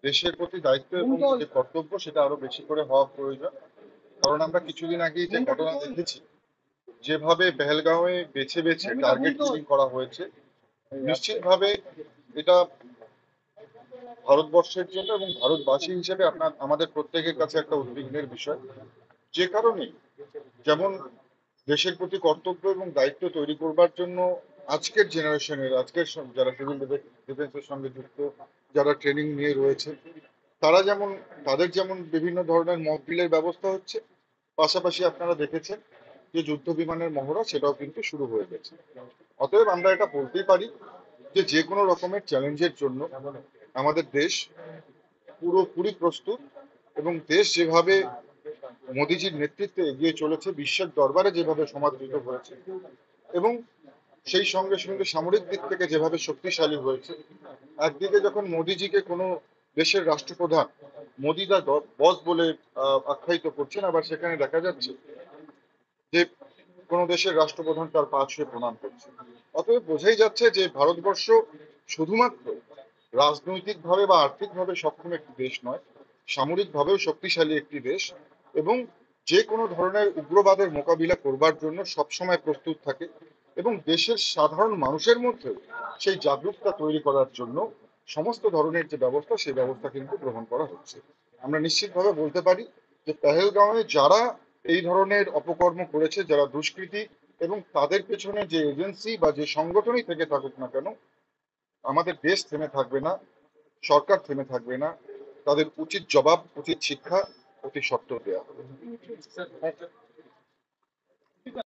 দেশের প্রতি দায়িত্ব এবং যে কর্তব্য সেটা আরো বেশি করে হওয়া প্রয়োজন। কারণ আমরা কিছুদিন আগেই যে ঘটনা দেখেছি, যেভাবে পেহেলগাঁওয়ে বেছে বেছে টার্গেট কিলিং করা হয়েছে, নিশ্চিতভাবে এটা ভারতবর্ষের জন্য এবং ভারতবাসী হিসেবে আমাদের প্রত্যেকের কাছে একটা উদ্বিগ্নের বিষয়। যে কারণে যেমন দেশের প্রতি কর্তব্য এবং দায়িত্ব তৈরি করবার জন্য আজকের জেনারেশনের যারা সিভিল ডিফেন্সের সঙ্গে যুক্ত, যারা ট্রেনিং নিয়ে রয়েছে, তারা যেমন তাদের যেমন বিভিন্ন ধরনের মক ড্রিলের ব্যবস্থা হচ্ছে, পাশাপাশি আপনারা দেখেছেন যে যুদ্ধ বিমানের মহড়া সেটাও কিন্তু শুরু হয়ে গেছে। অতএব আমরা এটা বলতেই পারি যে যে কোনো রকমের চ্যালেঞ্জের জন্য আমাদের দেশ পুরোপুরি প্রস্তুত, এবং দেশ যেভাবে মোদিজির নেতৃত্বে এগিয়ে চলেছে, বিশ্বের দরবারে যেভাবে সমাদৃত হয়েছে, এবং সেই সঙ্গে সঙ্গে সামরিক দিক থেকে যেভাবে শক্তিশালী হয়েছে। একদিকে যখন মোদিজিকে কোনো দেশের রাষ্ট্রপ্রধান মোদি দা বস বলে আখ্যায়িত করছেন, আবার সেখানে দেখা যাচ্ছে যে কোনো দেশের রাষ্ট্রপ্রধান তার পা ছুঁয়ে প্রণাম করছে। অতএব বোঝাই যাচ্ছে যে ভারতবর্ষ শুধুমাত্র রাজনৈতিকভাবে বা আর্থিকভাবে সক্ষম একটি দেশ নয়, সামরিকভাবেও শক্তিশালী একটি দেশ, এবং যে কোনো ধরনের উগ্রবাদের মোকাবিলা করবার জন্য সবসময় প্রস্তুত থাকে, এবং দেশের সাধারণ মানুষের মধ্যে সেই জাগরুকতা তৈরি করার জন্য সমস্ত ধরনের যে ব্যবস্থা, সেই ব্যবস্থা কিন্তু গ্রহণ করা হচ্ছে। আমরা নিশ্চিতভাবে বলতে পারি যে পেহেলগাঁওয়ে যারা এই ধরনের অপকর্ম করেছে, যারা দুষ্কৃতী, এবং তাদের পেছনে যে এজেন্সি বা যে সংগঠনই থেকে থাকুক না কেন, আমাদের দেশ থেমে থাকবে না, সরকার থেমে থাকবে না। তাদের উচিত জবাব, উচিত শিক্ষা অতি সত্বর দেওয়া হবে।